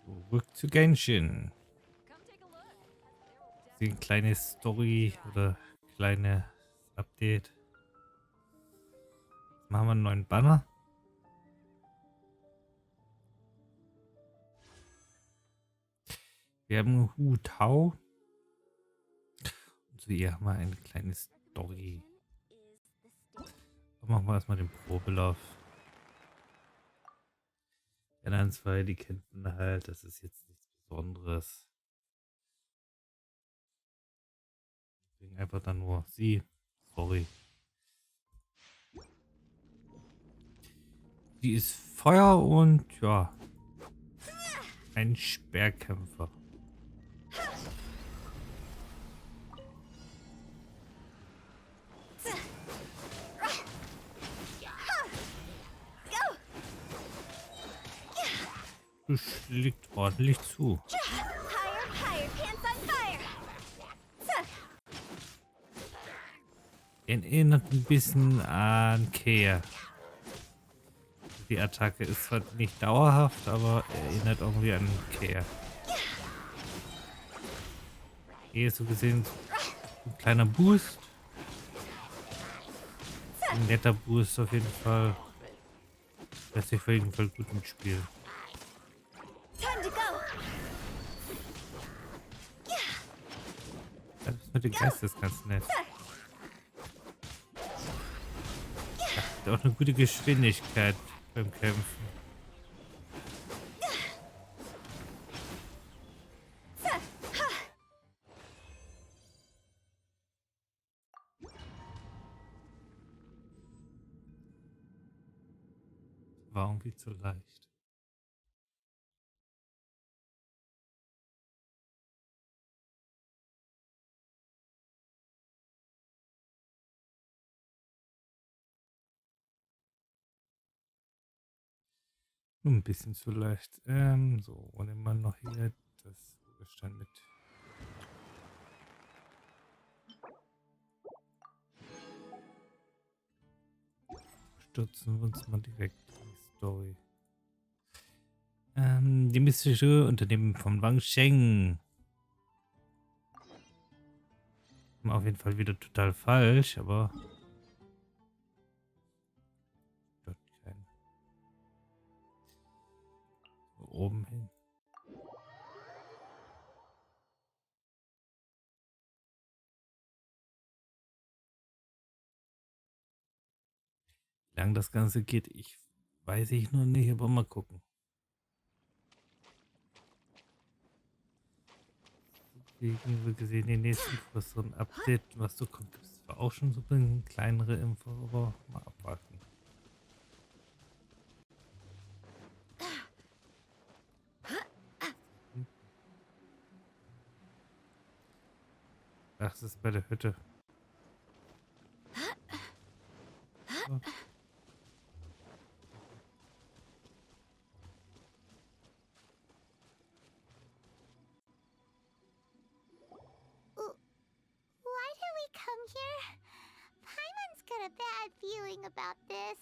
Zurück zu Genshin. Die kleine Story oder kleine Update. Jetzt machen wir einen neuen Banner. Wir haben Hu Tao. Und zu ihr haben wir eine kleine Story. Dann machen wir erstmal den Probelauf. Die anderen zwei, die kennt man halt. Das ist jetzt nichts Besonderes. Deswegen einfach dann nur sie. Sorry. Sie ist Feuer und ja, ein Speerkämpfer. Du schlägt ordentlich zu. Erinnert ein bisschen an Kehr. Die Attacke ist zwar nicht dauerhaft, aber erinnert irgendwie an Kehr. Hier so gesehen ein kleiner Boost. Ein netter Boost auf jeden Fall. Lässt sich auf jeden Fall gut mitspielen. Das mit dem Geist ist ganz nett. Hat auch eine gute Geschwindigkeit beim Kämpfen. War irgendwie zu leicht. Nur ein bisschen zu leicht. So, und immer noch hier das Stand mit. Stürzen wir uns mal direkt in die Story. Die mystische Unternehmen von Wang Sheng. Auf jeden Fall wieder total falsch, aber dort kein oben hin. Wie lang das Ganze geht, weiß ich noch nicht, aber mal gucken. Deswegen wir gesehen, den nächsten größeren Update, was so kommt, gibt es zwar auch schon so eine kleinere Info, aber mal abwarten. Ach, das ist bei der Hütte. So. Feeling about this.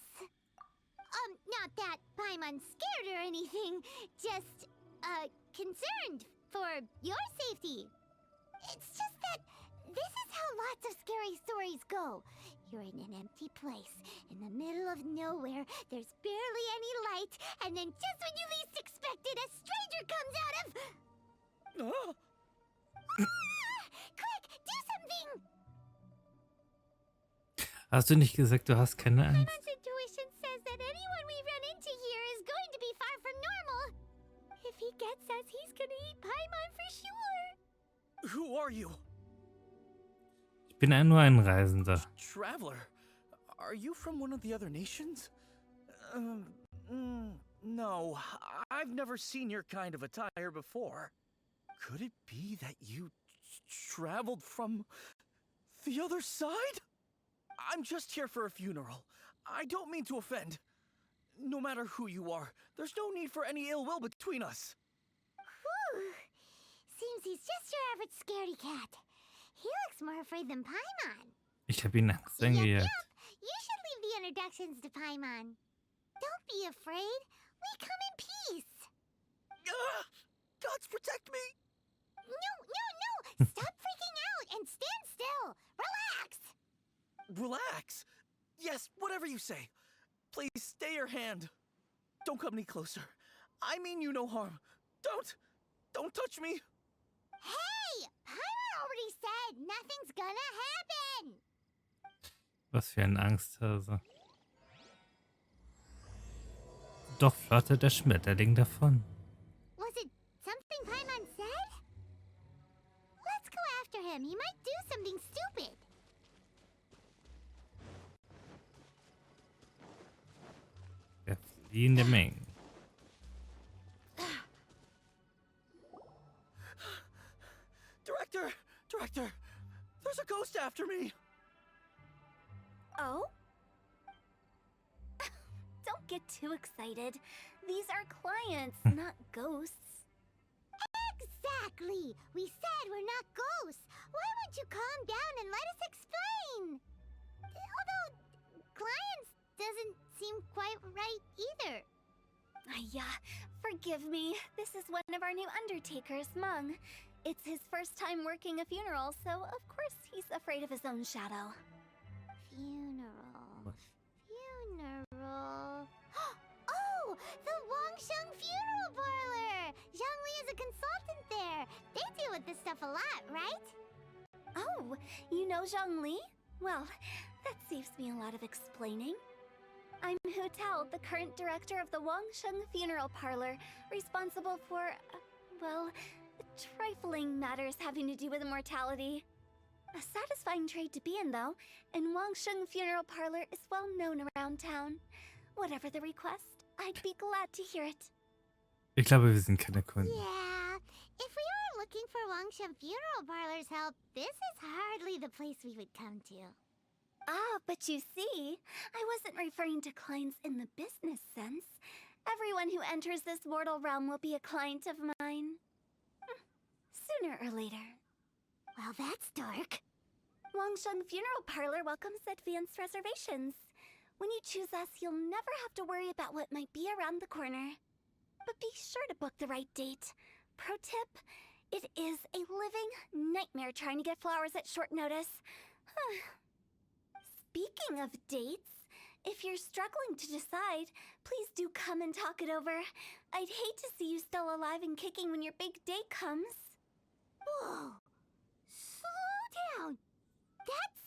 Not that Paimon's scared or anything, just, concerned for your safety. It's just that this is how lots of scary stories go. You're in an empty place, in the middle of nowhere, there's barely any light, and then just when you least expect it, a stranger comes out of... Quick, do something! Hast du nicht gesagt, du hast keine Angst? Paimon's intuition says that anyone we run into here is going to be far from normal. If he gets us, he's gonna eat Paimon for sure. Who are you? Ich bin nur ein Reisender. Traveler. Are you from one of the other nations? No, I've never seen your kind of attire before. Could it be that you traveled from the other side? I'm just here for a funeral. I don't mean to offend. No matter who you are, there's no need for any ill will between us. Whew. Seems he's just your average scaredy cat. He looks more afraid than Paimon. Ich habe ihn Angst eingejagt. You should leave the introductions to Paimon. Don't be afraid. We come in peace. Gods protect me! No! Stop freaking out and stand still! Relax! Relax. Yes, whatever you say. Please stay your hand. Don't come any closer. I mean you no harm. Don't touch me. Hey! Paimon already said nothing's gonna happen! Was für ein Angsthase. Doch flattert der Schmetterling davon. Was it something Paimon said? Let's go after him. He might do something stupid. Der fliehende Mengen. Director, there's a ghost after me. Oh? Don't get too excited. These are clients, not ghosts. Exactly! We said we're not ghosts. Why won't you calm down and let us explain? Although, clients doesn't seem quite right either. Yeah, forgive me. This is one of our new undertakers, Mung. It's his first time working a funeral, so of course he's afraid of his own shadow. Funeral. Oh! The Wangsheng Funeral Parlor! Zhangli is a consultant there. They deal with this stuff a lot, right? Oh, you know Zhangli? Well, that saves me a lot of explaining. I'm Hu Tao, the current director of the Wangsheng Funeral Parlor, responsible for, well, trifling matters having to do with immortality. A satisfying trade to be in, though, and Wangsheng Funeral Parlor is well known around town. Whatever the request, I'd be glad to hear it. Ich glaube, wir sind keine Kunden. Yeah. If we were looking for Wangsheng Funeral Parlor's help, this is hardly the place we would come to. Ah, but you see, I wasn't referring to clients in the business sense. Everyone who enters this mortal realm will be a client of mine. Sooner or later. Well, that's dark. Wangsheng Funeral Parlor welcomes advanced reservations. When you choose us, you'll never have to worry about what might be around the corner. But be sure to book the right date. Pro tip, it is a living nightmare trying to get flowers at short notice. Speaking of dates, if you're struggling to decide, please do come and talk it over. I'd hate to see you still alive and kicking when your big day comes. Whoa! Slow down! That's...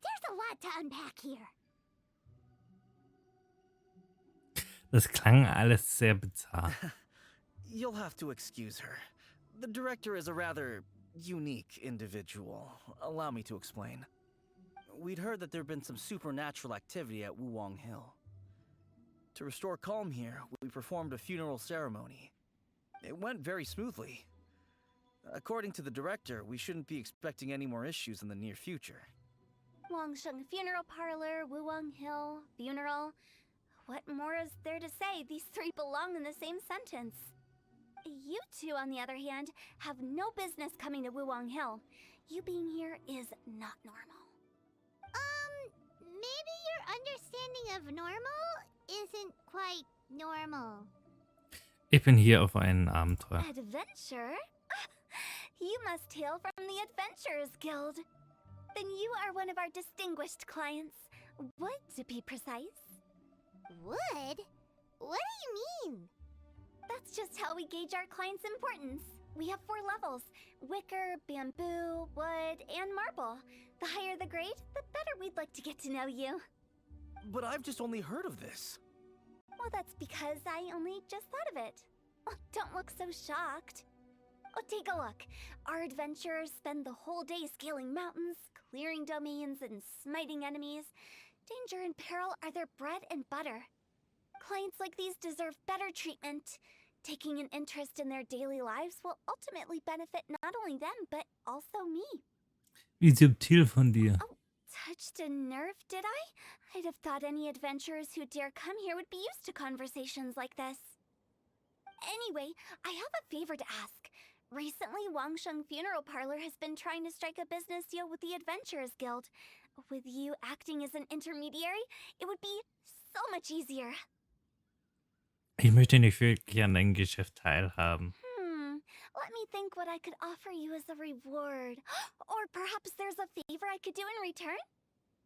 There's a lot to unpack here. Das klang alles sehr bizarr. You'll have to excuse her. The director is a rather unique individual. Allow me to explain. We'd heard that there'd been some supernatural activity at Wuwang Hill. To restore calm here, we performed a funeral ceremony. It went very smoothly. According to the director, we shouldn't be expecting any more issues in the near future. Wangsheng Funeral Parlor, Wuwang Hill, funeral. What more is there to say? These three belong in the same sentence. You two, on the other hand, have no business coming to Wuwang Hill. You being here is not normal. Maybe your understanding of normal isn't quite normal. Ich bin hier auf ein Abenteuer. Adventure? You must hail from the Adventurers Guild. Then you are one of our distinguished clients. Wood, to be precise. Wood? What do you mean? That's just how we gauge our clients' importance. We have 4 levels: wicker, bamboo, wood, and marble. The higher the grade, the better we'd like to get to know you. But I've just only heard of this. Well, that's because I only just thought of it. Oh, don't look so shocked. Oh, take a look. Our adventurers spend the whole day scaling mountains, clearing domains, and smiting enemies. Danger and peril are their bread and butter. Clients like these deserve better treatment. Taking an interest in their daily lives will ultimately benefit not only them, but also me. Wie subtil von dir. Oh, touched a nerve, did I? I'd have thought any adventurers who dare come here would be used to conversations like this. Anyway, I have a favor to ask. Recently, Wangsheng Funeral Parlor has been trying to strike a business deal with the Adventurers Guild. With you acting as an intermediary, it would be so much easier. Ich möchte nicht wirklich an deinem Geschäft teilhaben. Let me think what I could offer you as a reward. Or perhaps there's a favor I could do in return?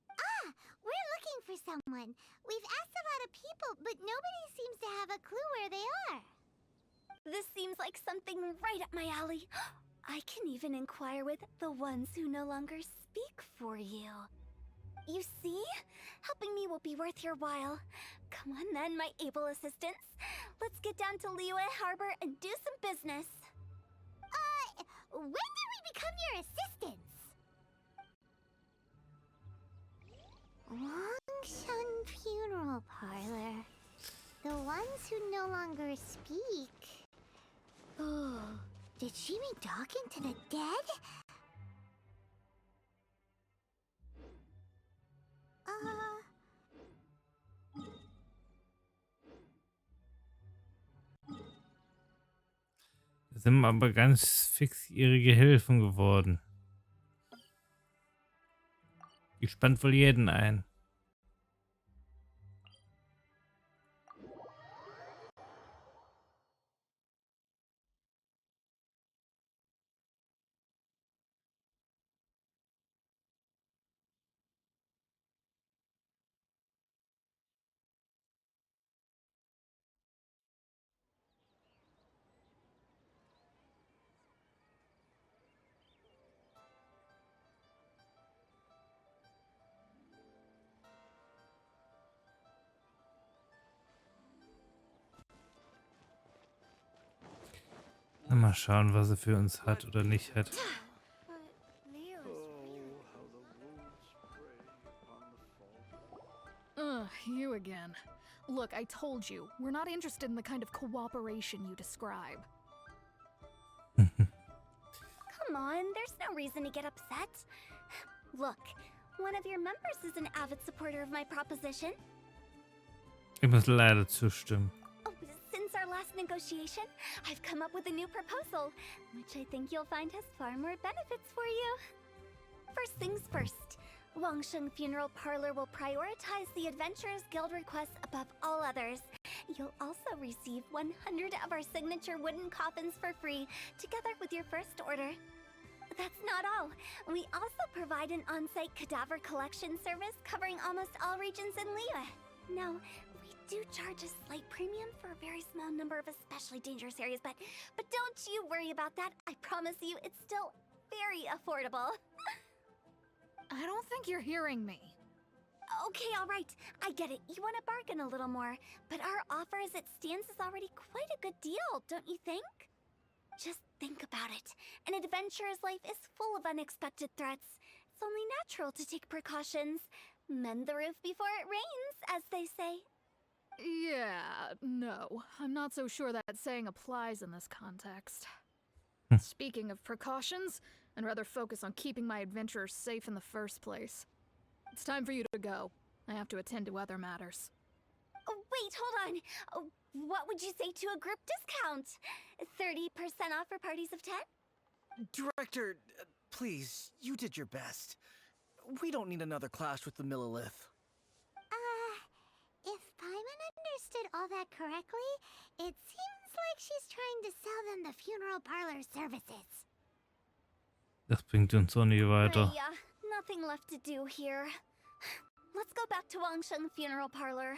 Ah, we're looking for someone. We've asked a lot of people, but nobody seems to have a clue where they are. This seems like something right up my alley. I can even inquire with the ones who no longer speak for you. You see? Helping me will be worth your while. Come on then, my able assistants. Let's get down to Liyue Harbor and do some business. When did we become your assistants? Wangshan Funeral Parlor. The ones who no longer speak. Oh, did she mean talking to the dead? Sind aber ganz fix ihre Gehilfen geworden. Die spannt wohl jeden ein. Mal schauen, was er für uns hat oder nicht hat. You again. Look, I told you, we're not interested in the kind of cooperation you describe. Come on, there's no reason to get upset. Look, one of your members is an avid supporter of my proposition. Ich muss leider zustimmen. Oh, since our last negotiation, I've come up with a new proposal, which I think you'll find has far more benefits for you. First things first, Wangsheng Funeral Parlor will prioritize the Adventurers Guild requests above all others. You'll also receive 100 of our signature wooden coffins for free, together with your first order. That's not all. We also provide an on-site cadaver collection service covering almost all regions in Liyue. Now, we do charge a slight premium for a very small number of especially dangerous areas, but don't you worry about that. I promise you, it's still very affordable. I don't think you're hearing me. Okay, all right. I get it. You want to bargain a little more, but our offer as it stands is already quite a good deal, don't you think? Just think about it. An adventurer's life is full of unexpected threats. It's only natural to take precautions. Mend the roof before it rains, as they say. Yeah, no. I'm not so sure that saying applies in this context. Speaking of precautions, I'd rather focus on keeping my adventurers safe in the first place. It's time for you to go. I have to attend to other matters. Oh, wait, hold on. Oh, what would you say to a group discount? 30% off for parties of 10? Director, please, you did your best. We don't need another clash with the Millilith. If Paimon understood all that correctly, it seems like she's trying to sell them the funeral parlor services. Das bringt uns auch nie weiter. Yeah, nothing left to do here. Let's go back to Wangsheng Funeral Parlor.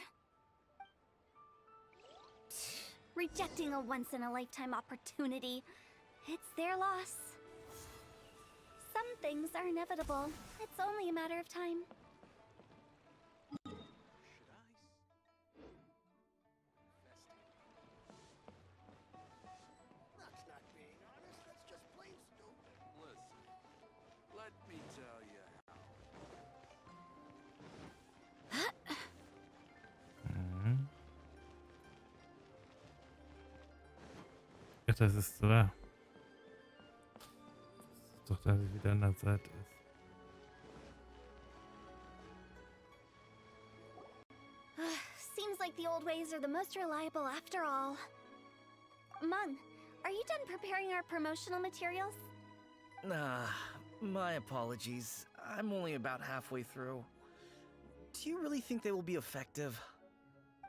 Rejecting a once-in-a-lifetime opportunity. It's their loss. Some things are inevitable. It's only a matter of time. That's not being honest, that's just plain stupid. Listen, let me tell you how. Ja, das ist so da. Das ist doch, dass sie wieder an der Seite ist. Seems like the old ways are the most reliable after all. Mung, are you done preparing our promotional materials? My apologies. I'm only about halfway through. Do you really think they will be effective?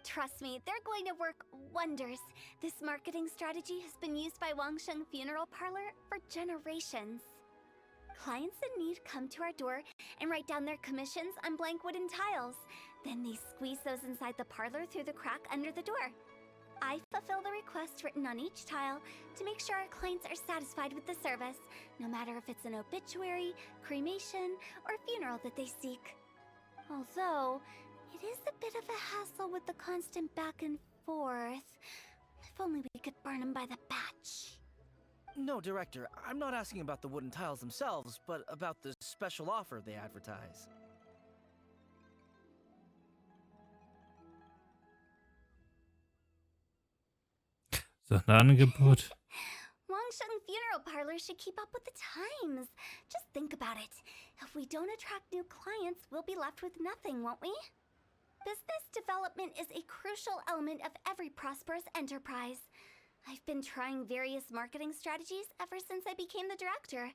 Trust me, they're going to work wonders. This marketing strategy has been used by Wangsheng Funeral Parlor for generations. Clients in need come to our door and write down their commissions on blank wooden tiles. Then they squeeze those inside the parlor through the crack under the door. I fulfill the requests written on each tile to make sure our clients are satisfied with the service, no matter if it's an obituary, cremation, or funeral that they seek. Although, it is a bit of a hassle with the constant back and forth. If only we could burn them by the batch. No, Director, I'm not asking about the wooden tiles themselves, but about the special offer they advertise. So ein Angebot. Wangsheng Funeral Parlor should keep up with the times. Just think about it. If we don't attract new clients, we'll be left with nothing, won't we? Business development is a crucial element of every prosperous enterprise. I've been trying various marketing strategies ever since I became the director.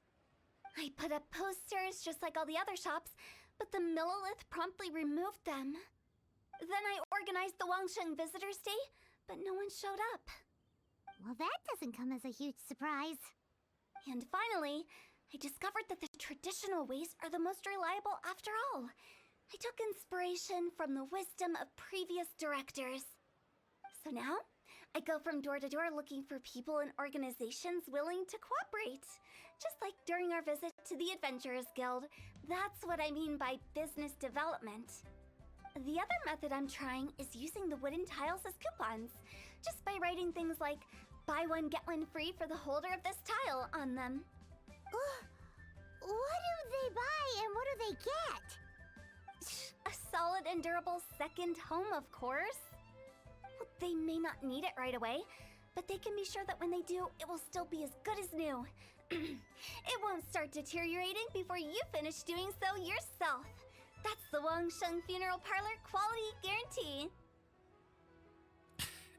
I put up posters just like all the other shops, but the Millilith promptly removed them. Then I organized the Wangsheng Visitors Day, but no one showed up. Well, that doesn't come as a huge surprise. And finally, I discovered that the traditional ways are the most reliable after all. I took inspiration from the wisdom of previous directors. So now, I go from door to door looking for people and organizations willing to cooperate. Just like during our visit to the Adventurers Guild. That's what I mean by business development. The other method I'm trying is using the wooden tiles as coupons. Just by writing things like, buy one, get one free for the holder of this tile on them. What do they buy and what do they get? A solid and durable second home, of course. Well, they may not need it right away, but they can be sure that when they do, it will still be as good as new. It won't start deteriorating before you finish doing so yourself. That's the Wangsheng Funeral Parlor Quality Guarantee.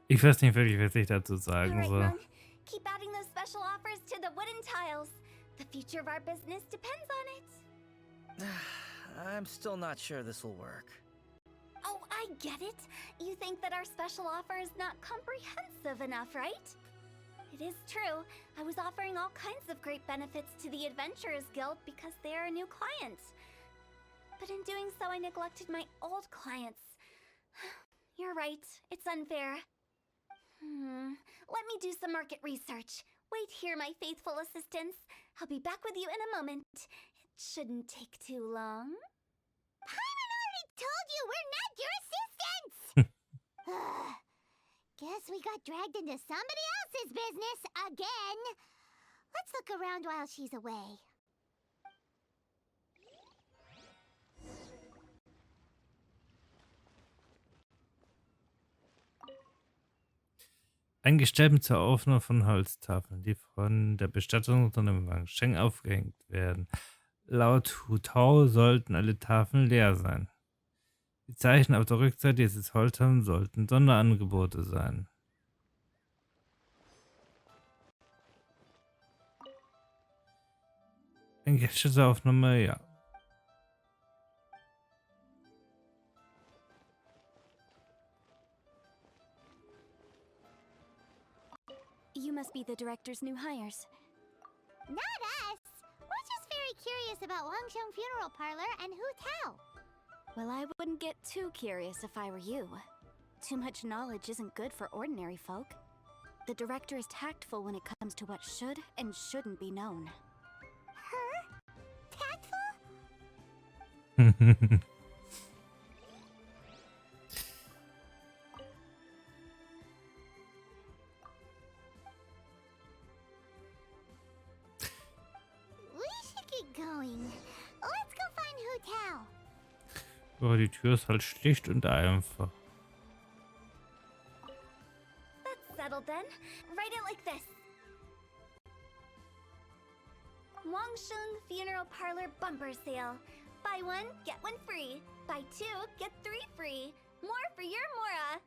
Ich weiß nicht wirklich, was ich dazu sagen Alright, soll. Mom. Keep adding those special offers to the wooden tiles. The future of our business depends on it. I'm still not sure this will work. Oh, I get it. You think that our special offer is not comprehensive enough, right? It is true. I was offering all kinds of great benefits to the Adventurers Guild because they are a new client. But in doing so, I neglected my old clients. You're right. It's unfair. Let me do some market research. Wait here, my faithful assistants. I'll be back with you in a moment. It shouldn't take too long. Paimon already told you we're not your assistants! Guess we got dragged into somebody else's business again. Let's look around while she's away. Ein Gestell zur Aufnahme von Holztafeln, die von der Bestattung unter einem Wangsheng aufgehängt werden. Laut Hutao sollten alle Tafeln leer sein. Die Zeichen auf der Rückseite dieses Holztafels sollten Sonderangebote sein. Ein Gestell zur Aufnahme, ja. You must be the director's new hires. Not us! We're just very curious about Wangsheng Funeral Parlor and Hu Tao. Well, I wouldn't get too curious if I were you. Too much knowledge isn't good for ordinary folk. The director is tactful when it comes to what should and shouldn't be known. Her? Tactful? We should get going. Let's go find Hu Tao. Aber die Tür ist halt schlicht und einfach. That's settled then. Write it like this. Wangsheng Funeral Parlor Bumper Sale. Buy one, get one free. Buy two, get three free. More for your Mora.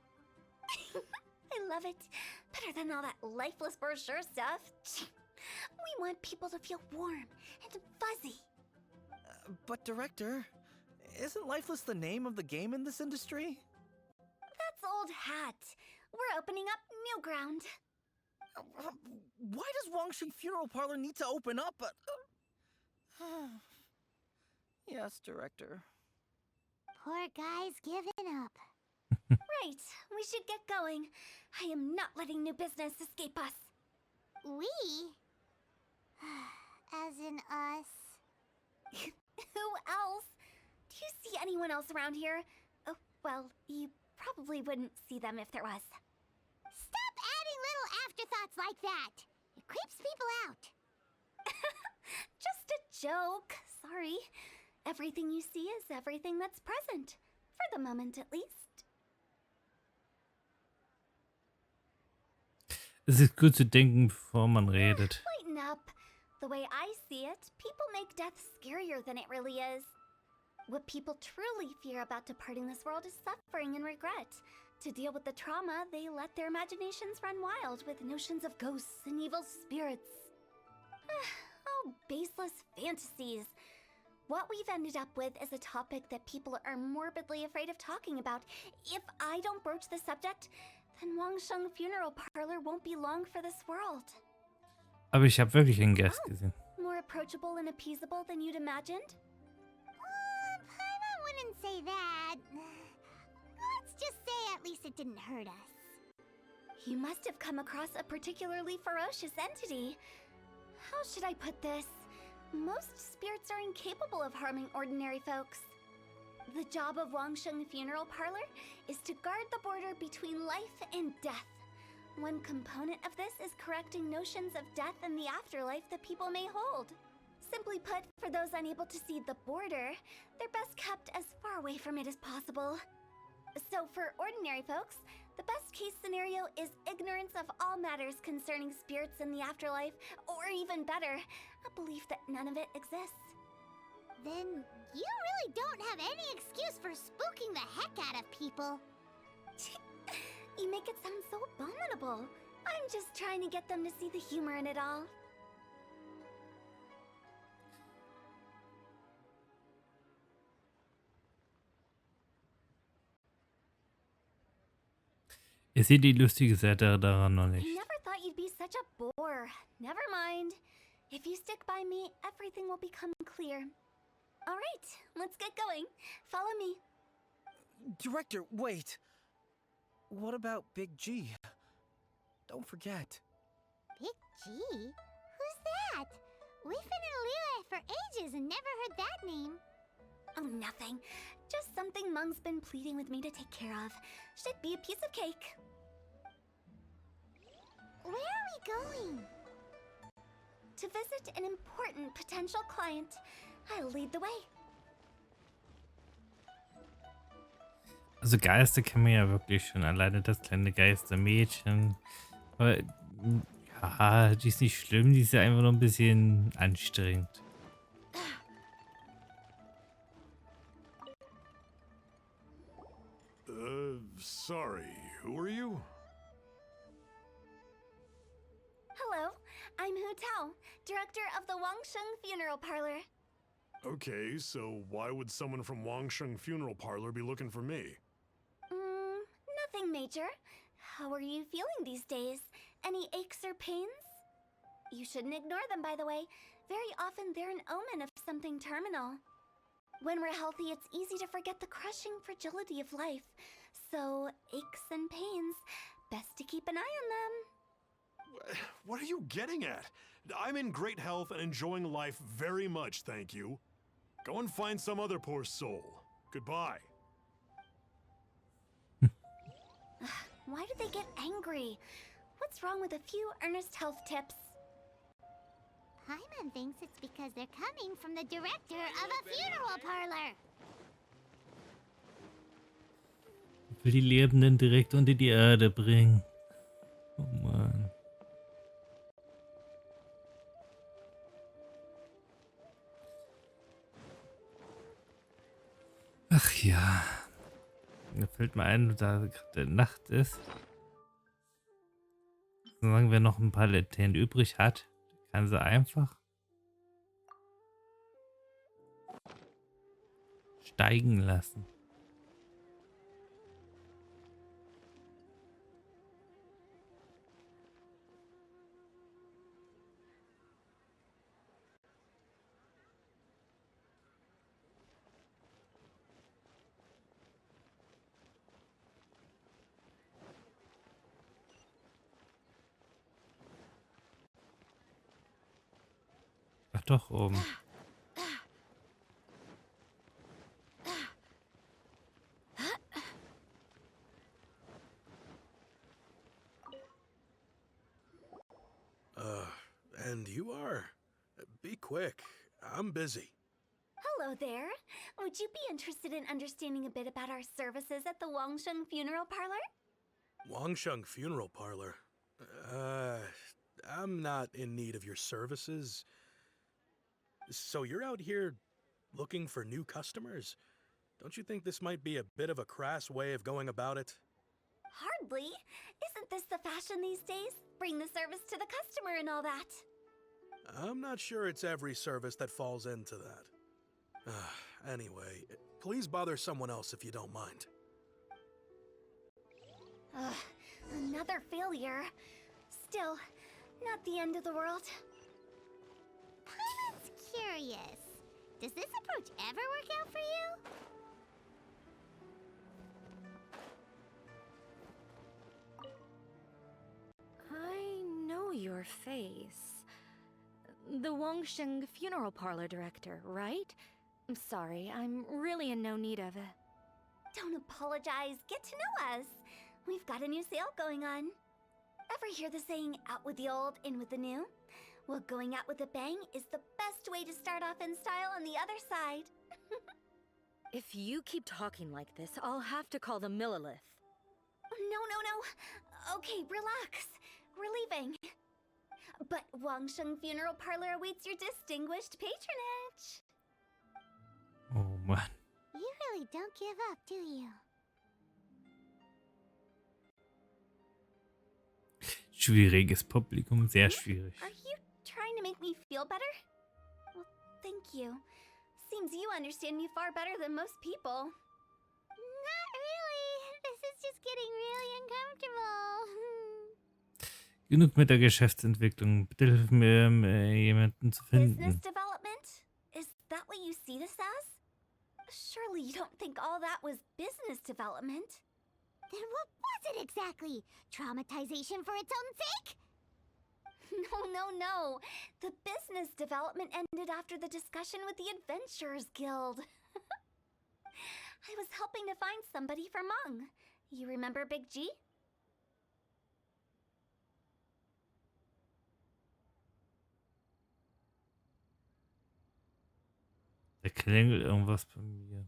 I love it. Better than all that lifeless brochure stuff. We want people to feel warm and fuzzy. But Director, isn't Lifeless the name of the game in this industry? That's old hat. We're opening up new ground. Why does Wangsheng Funeral Parlor need to open up? Yes, Director. Poor guy's giving up. Right, we should get going. I am not letting new business escape us. We? As in us. Who else? Do you see anyone else around here? Oh, well, you probably wouldn't see them if there was. Stop adding little afterthoughts like that. It creeps people out. Just a joke. Sorry. Everything you see is everything that's present. For the moment, at least. Es ist gut zu denken, bevor man redet. Lighten up. The way I see it, people make death scarier than it really is. What people truly fear about departing this world is suffering and regret. To deal with the trauma, they let their imaginations run wild with notions of ghosts and evil spirits. Oh, baseless fantasies. What we've ended up with is a topic that people are morbidly afraid of talking about. If I don't broach the subject, then Wangsheng Funeral Parlor won't be long for this world. Aber ich habe wirklich einen Gast gesehen. More approachable and appeasable than you'd imagined? Paimon wouldn't say that. Let's just say at least it didn't hurt us. You must have come across a particularly ferocious entity. How should I put this? Most spirits are incapable of harming ordinary folks. The job of Wangsheng Funeral Parlor is to guard the border between life and death. One component of this is correcting notions of death and the afterlife that people may hold. Simply put, for those unable to see the border, they're best kept as far away from it as possible. So for ordinary folks, the best case scenario is ignorance of all matters concerning spirits in the afterlife, or even better, a belief that none of it exists. Then you really don't have any excuse for spooking the heck out of people. You make it sound so abominable. I'm just trying to get them to see the humor in it all. Ihr seht die lustige Seite daran noch I nicht. never thought you'd be such a bore. Never mind. If you stick by me, everything will become clear. All right, let's get going. Follow me. Director, wait. What about Big G? Don't forget. Big G? Who's that? We've been in Liyue for ages and never heard that name. Oh, nothing. Just something Mung's been pleading with me to take care of. Should be a piece of cake. Where are we going? To visit an important potential client. I'll lead the way. Also Geister kennen wir ja wirklich schon. Alleine das kleine Geistermädchen. Aber ja, die ist nicht schlimm, die ist ja einfach nur ein bisschen anstrengend. Sorry, who are you? Hello, I'm Hu Tao, director of the Wangsheng Funeral Parlor. Okay, so why would someone from Wangsheng Funeral Parlor be looking for me? Nothing major. How are you feeling these days? Any aches or pains? You shouldn't ignore them, by the way. Very often they're an omen of something terminal. When we're healthy, it's easy to forget the crushing fragility of life. So, aches and pains, best to keep an eye on them. What are you getting at? I'm in great health and enjoying life very much, thank you. Go and find some other poor soul. Goodbye. Why do they get angry? What's wrong with a few earnest health tips? Paimon thinks it's because they're coming from the director of a funeral parlor. Ich will die Lebenden direkt unter die Erde bringen. Oh Mann. Ach ja. Mir fällt mir ein, da gerade Nacht ist. Solange wer noch ein paar Laternen übrig hat, kann sie einfach steigen lassen. doch oben. And you are? Be quick. I'm busy. Hello there. Would you be interested in understanding a bit about our services at the Wangsheng Funeral Parlor? Wangsheng Funeral Parlor. I'm not in need of your services. So you're out here looking for new customers? Don't you think this might be a bit of a crass way of going about it? Hardly. Isn't this the fashion these days? Bring the service to the customer and all that. I'm not sure it's every service that falls into that. Anyway, please bother someone else if you don't mind. Ugh, another failure. Still, not the end of the world. I'm curious. Does this approach ever work out for you? I know your face. The Wangsheng Funeral Parlor director, right? I'm sorry, I'm really in no need of it. Don't apologize. Get to know us. We've got a new sale going on. Ever hear the saying, out with the old, in with the new? Well, going out with a bang is the best way to start off in style on the other side. If you keep talking like this, I'll have to call the Millilith. No. Okay, relax. We're leaving. But Wangsheng Funeral Parlor awaits your distinguished patronage. Oh Mann. You really don't give up, do you? Schwieriges Publikum, sehr schwierig. Are you trying to make me feel better? Well, thank you. Seems you understand me far better than most people. Not really. This is just getting really uncomfortable. Genug mit der Geschäftsentwicklung. Bitte hilf mir, jemanden zu Business finden. development? Is that what you see this as? Surely you don't think all that was business development. Then what was it exactly? Traumatization for its own sake? No. The business development ended after the discussion with the Adventurers Guild. I was helping to find somebody for Meng. You remember Big G? Da klingelt irgendwas bei mir.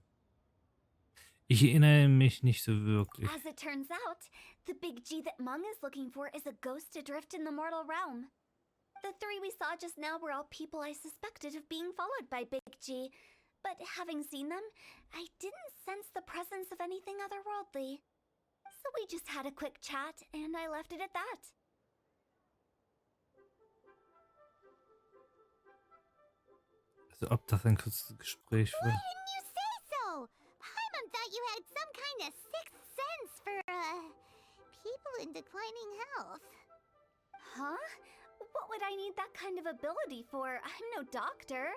Ich erinnere mich nicht so wirklich. As it turns out, the Big G that Meng is looking for is a ghost adrift in the mortal realm. The three we saw just now were all people I suspected of being followed by Big G, but having seen them, I didn't sense the presence of anything otherworldly. So we just had a quick chat, and I left it at that. Also ob das ein kurzes Gespräch Why war. didn't you say so? Paimon thought you had some kind of sixth sense for, people in declining health. Huh? What would I need that kind of ability for? I'm no doctor.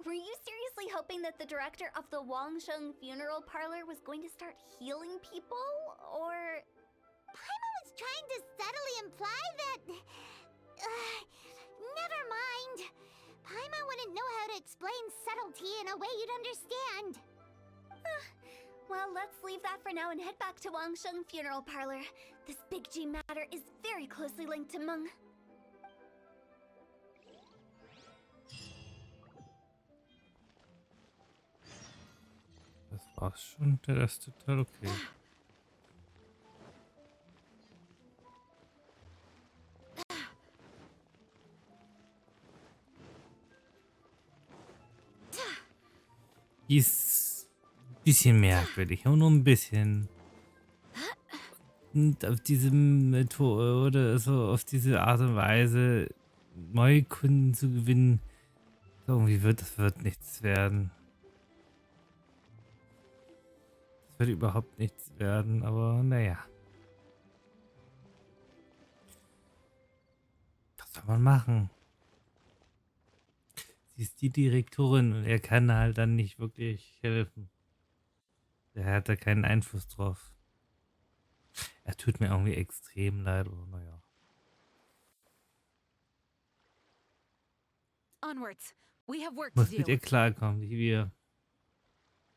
Were you seriously hoping that the director of the Wangsheng Funeral Parlor was going to start healing people, or...? Paimon was trying to subtly imply that... never mind. Paimon wouldn't know how to explain subtlety in a way you'd understand. Well, let's leave that for now and head back to Wangsheng Funeral Parlor. This Big G matter is very closely linked to Meng. Das war's schon. Der Rest ist total okay. Die ist ein bisschen merkwürdig. Und nur ein bisschen. Und auf diese Methode, so auf diese Art und Weise neue Kunden zu gewinnen, irgendwie wird nichts werden. Das wird überhaupt nichts werden, aber naja. Was soll man machen? Sie ist die Direktorin und er kann halt dann nicht wirklich helfen. Er hat da keinen Einfluss drauf. Er tut mir irgendwie extrem leid, aber naja. Onwards. We have work to Muss do. mit ihr klarkommen, wie wir.